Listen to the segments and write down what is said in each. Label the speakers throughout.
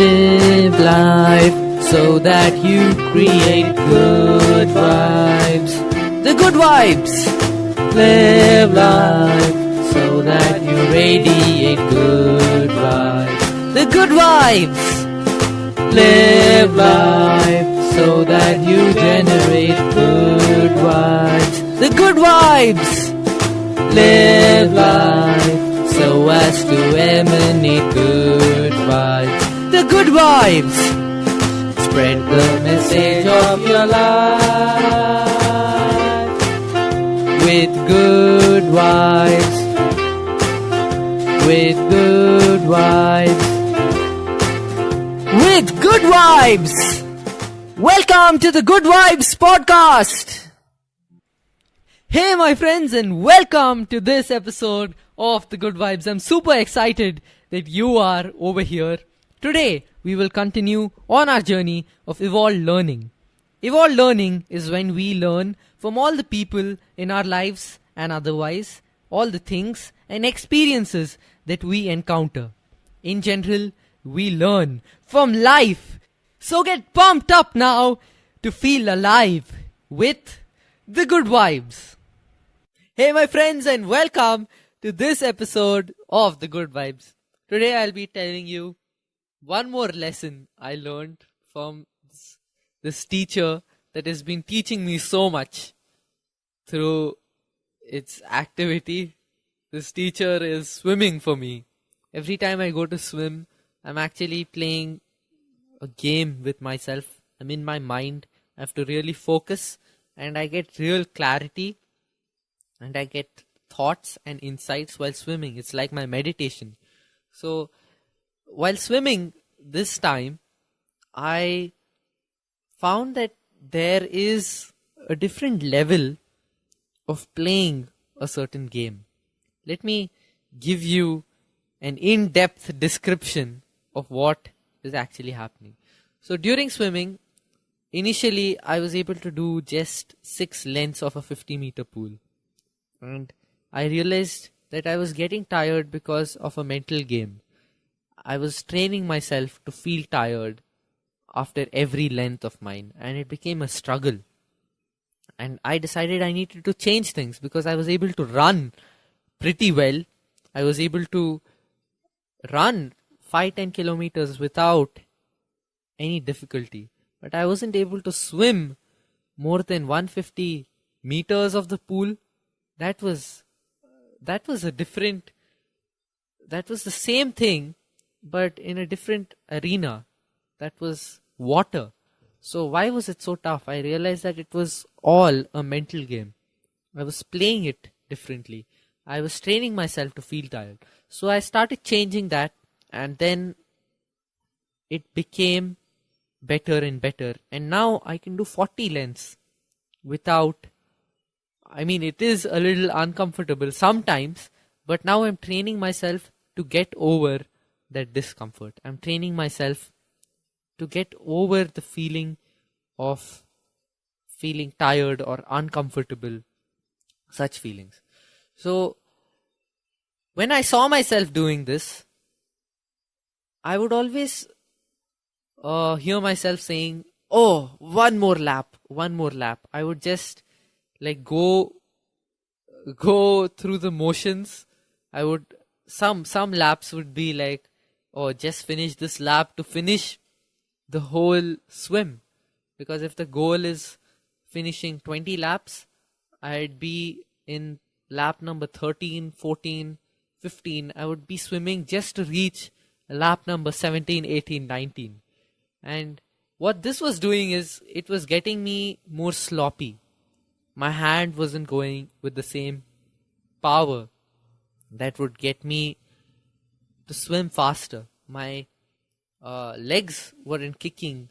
Speaker 1: Live life so that you create good vibes. The good vibes. Live life so that you radiate good vibes. The good vibes. Live life so that you generate good vibes. The good vibes. Live life so as to emanate good vibes. The good vibes. Spread the message of your life with good vibes. With good vibes. With good vibes. Welcome to the Good Vibes Podcast. Hey my friends, and welcome to this episode of the Good Vibes. I'm super excited that you are over here. Today we will continue on our journey of evolved learning. Evolved learning is when we learn from all the people in our lives and otherwise, all the things and experiences that we encounter. In general, we learn from life. So get pumped up now to feel alive with the good vibes. Hey my friends, and welcome to this episode of the Good Vibes. Today I'll be telling you one more lesson I learned from this teacher that has been teaching me so much through its activity. This teacher is swimming for me. Every time I go to swim, I'm actually playing a game with myself. I'm in my mind. I have to really focus and I get real clarity. And I get thoughts and insights while swimming. It's like my meditation. So, while swimming this time, I found that there is a different level of playing a certain game. Let me give you an in-depth description of what is actually happening. So, during swimming, initially I was able to do just 6 lengths of a 50-meter pool. And I realized that I was getting tired because of a mental game. I was training myself to feel tired after every length of mine. And it became a struggle. And I decided I needed to change things because I was able to run pretty well. I was able to run 5-10 kilometers without any difficulty. But I wasn't able to swim more than 150 meters of the pool. That was the same thing, but in a different arena. That was water. So why was it so tough? I realized that it was all a mental game. I was playing it differently. I was training myself to feel tired. So I started changing that, and then it became better and better. And now I can do 40 lengths without... it is a little uncomfortable sometimes, but now I'm training myself to get over that discomfort. I'm training myself to get over the feeling of feeling tired or uncomfortable, such feelings. So, when I saw myself doing this, I would always hear myself saying, "Oh, one more lap. I would just go through the motions. I would some laps would be like, oh, just finish this lap to finish the whole swim, because if the goal is finishing 20 laps, I'd be in lap number 13, 14, 15. I would be swimming just to reach lap number 17, 18, 19. And what this was doing is it was getting me more sloppy. My hand wasn't going with the same power that would get me to swim faster. My legs weren't kicking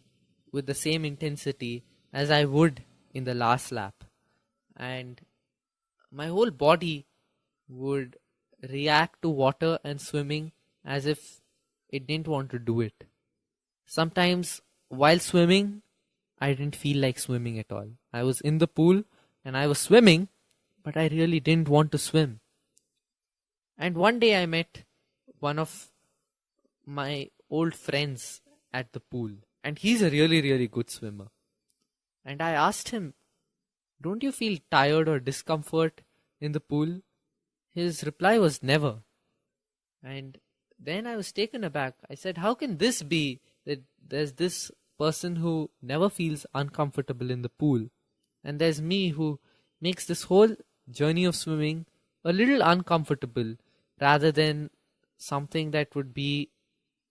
Speaker 1: with the same intensity as I would in the last lap. And my whole body would react to water and swimming as if it didn't want to do it. Sometimes while swimming, I didn't feel like swimming at all. I was in the pool and I was swimming, but I really didn't want to swim. And one day I met one of my old friends at the pool. And he's a really, really good swimmer. And I asked him, don't you feel tired or discomfort in the pool? His reply was never. And then I was taken aback. I said, how can this be that there's this person who never feels uncomfortable in the pool, and there's me who makes this whole journey of swimming a little uncomfortable rather than something that would be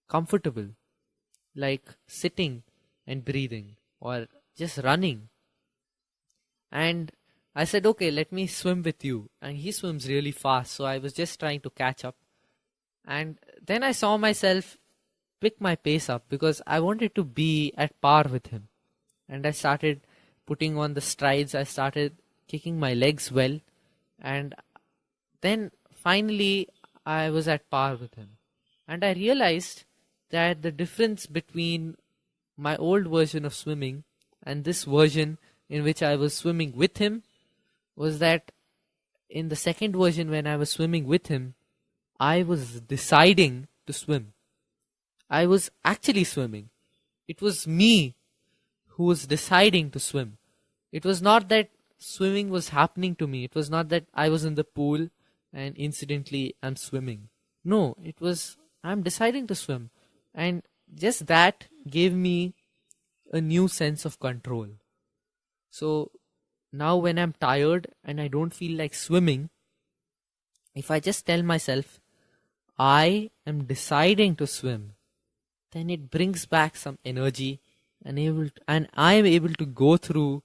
Speaker 1: comfortable, like sitting and breathing or just running. And I said, okay, let me swim with you. And he swims really fast, so I was just trying to catch up. And then I saw myself pick my pace up because I wanted to be at par with him. And I started putting on the strides. I started kicking my legs well. And then finally I was at par with him. And I realized that the difference between my old version of swimming and this version in which I was swimming with him was that in the second version, when I was swimming with him, I was deciding to swim. I was actually swimming. It was me who was deciding to swim. It was not that swimming was happening to me. It was not that I was in the pool and incidentally I'm swimming. No, it was I'm deciding to swim. And just that gave me a new sense of control. So now when I'm tired and I don't feel like swimming, if I just tell myself, I am deciding to swim, then it brings back some energy and I am able to go through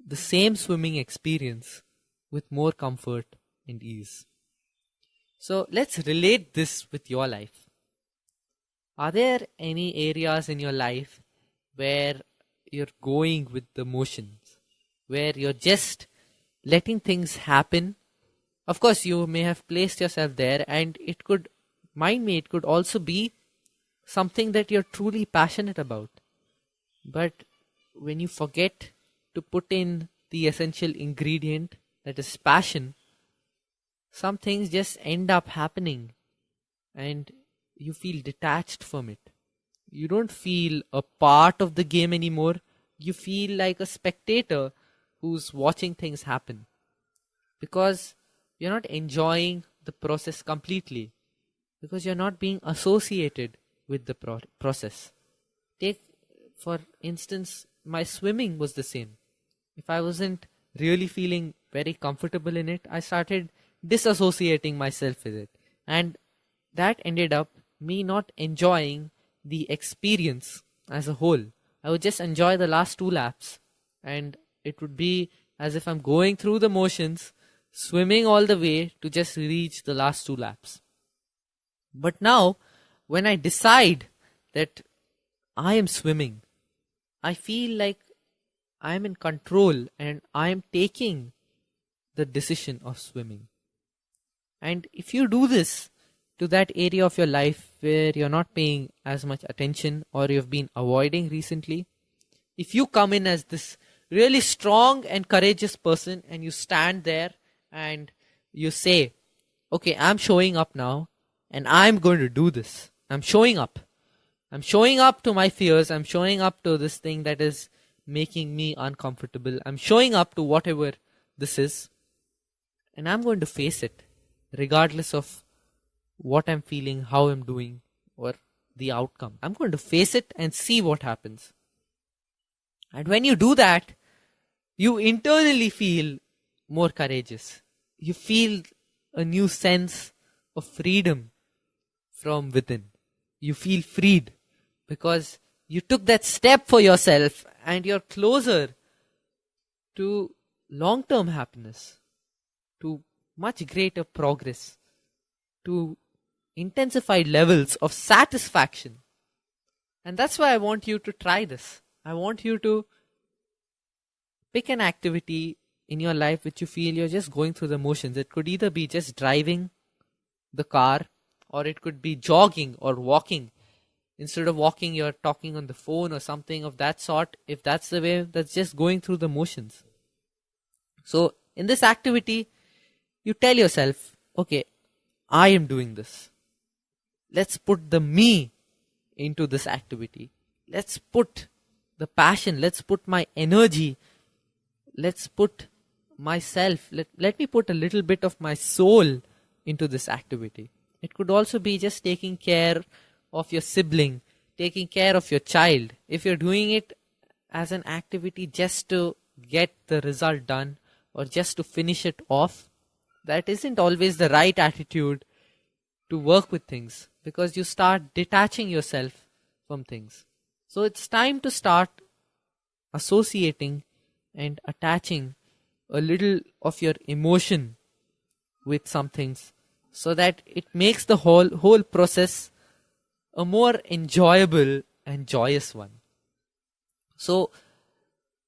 Speaker 1: the same swimming experience with more comfort and ease. So let's relate this with your life. Are there any areas in your life where you're going with the motions, where you're just letting things happen? Of course, you may have placed yourself there, and it could also be something that you're truly passionate about. But when you forget to put in the essential ingredient, that is passion, some things just end up happening and you feel detached from it. You don't feel a part of the game anymore. You feel like a spectator who's watching things happen because you're not enjoying the process completely, because you're not being associated with the process. Take, for instance, my swimming was the same. If I wasn't really feeling very comfortable in it, I started disassociating myself with it. And that ended up me not enjoying the experience as a whole. I would just enjoy the last 2 laps. And it would be as if I'm going through the motions, swimming all the way to just reach the last 2 laps. But now, when I decide that I am swimming, I feel like I am in control and I am taking the decision of swimming. And if you do this to that area of your life where you're not paying as much attention or you've been avoiding recently, if you come in as this really strong and courageous person and you stand there and you say, okay, I'm showing up now and I'm going to do this. I'm showing up. I'm showing up to my fears. I'm showing up to this thing that is making me uncomfortable. I'm showing up to whatever this is. And I'm going to face it regardless of what I'm feeling, how I'm doing, or the outcome. I'm going to face it and see what happens. And when you do that, you internally feel more courageous. You feel a new sense of freedom from within. You feel freed because you took that step for yourself and you're closer to long-term happiness, to much greater progress, to intensified levels of satisfaction. And that's why I want you to try this. I want you to pick an activity in your life which you feel you're just going through the motions. It could either be just driving the car, or it could be jogging or walking. Instead of walking, you're talking on the phone or something of that sort. If that's the way, that's just going through the motions. So in this activity, you tell yourself, okay, I am doing this. Let's put the me into this activity. Let's put the passion, let's put my energy, let's put myself, let me put a little bit of my soul into this activity. It could also be just taking care of your sibling, taking care of your child. If you're doing it as an activity just to get the result done or just to finish it off, that isn't always the right attitude to work with things, because you start detaching yourself from things. So it's time to start associating and attaching a little of your emotion with some things, so that it makes the whole process a more enjoyable and joyous one. So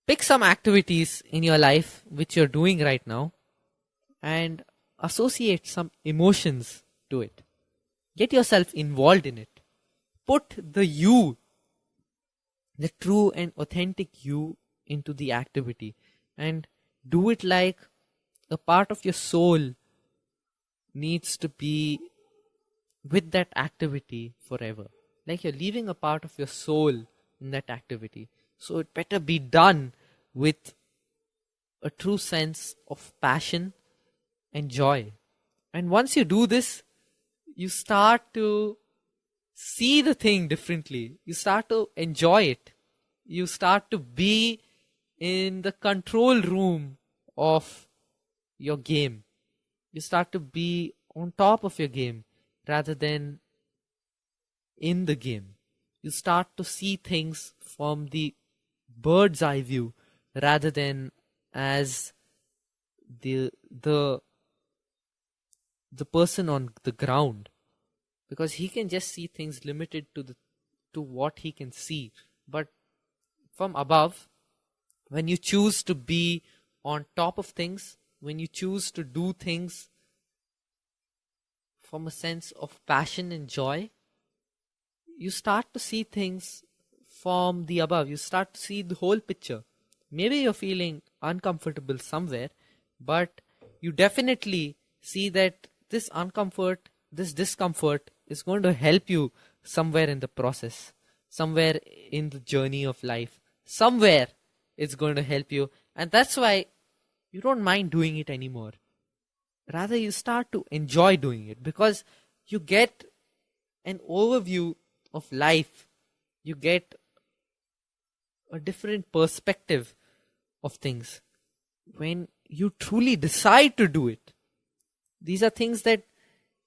Speaker 1: pick some activities in your life which you're doing right now and associate some emotions to it. Get yourself involved in it. Put the you, the true and authentic you, into the activity, and do it like a part of your soul needs to be with that activity forever. Like you're leaving a part of your soul in that activity. So it better be done with a true sense of passion and joy. And once you do this, you start to see the thing differently. You start to enjoy it. You start to be in the control room of your game. You start to be on top of your game rather than in the game. You start to see things from the bird's eye view rather than as the person on the ground, because he can just see things limited to what he can see. But from above, when you choose to be on top of things, when you choose to do things from a sense of passion and joy, you start to see things from the above. You start to see the whole picture. Maybe you're feeling uncomfortable somewhere, but you definitely see that this discomfort is going to help you somewhere in the process, somewhere in the journey of life. Somewhere it's going to help you, and that's why you don't mind doing it anymore. Rather, you start to enjoy doing it because you get an overview of life. You get a different perspective of things when you truly decide to do it. These are things that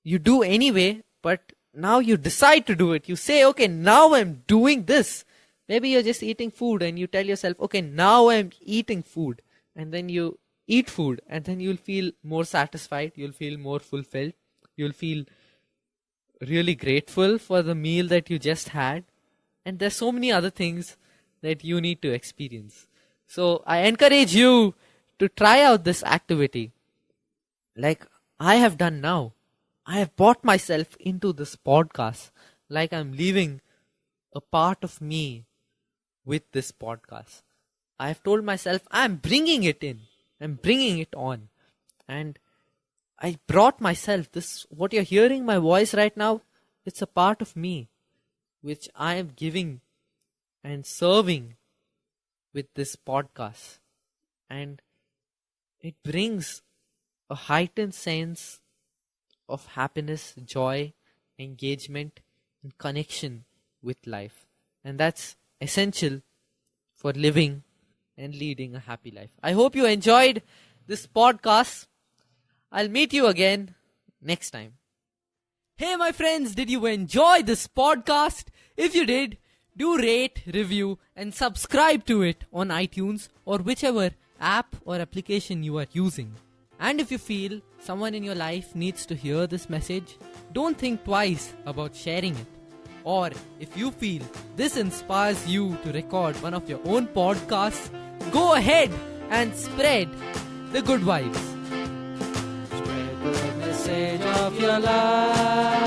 Speaker 1: you do anyway, but now you decide to do it. You say, okay, now I'm doing this. Maybe you're just eating food and you tell yourself, okay, now I'm eating food. And then you eat food and then you'll feel more satisfied. You'll feel more fulfilled. You'll feel really grateful for the meal that you just had. And there's so many other things that you need to experience. So I encourage you to try out this activity like I have done now. I have brought myself into this podcast like I'm leaving a part of me with this podcast. I have told myself I'm bringing it in. I'm bringing it on. And I brought myself this, what you're hearing my voice right now, it's a part of me which I am giving and serving with this podcast. And it brings a heightened sense of happiness, joy, engagement, and connection with life. And that's essential for living and leading a happy life. I hope you enjoyed this podcast. I'll meet you again next time. Hey my friends, did you enjoy this podcast? If you did, do rate, review and subscribe to it on iTunes or whichever app or application you are using. And if you feel someone in your life needs to hear this message, don't think twice about sharing it. Or if you feel this inspires you to record one of your own podcasts, go ahead and spread the good vibes. Spread the message of your life.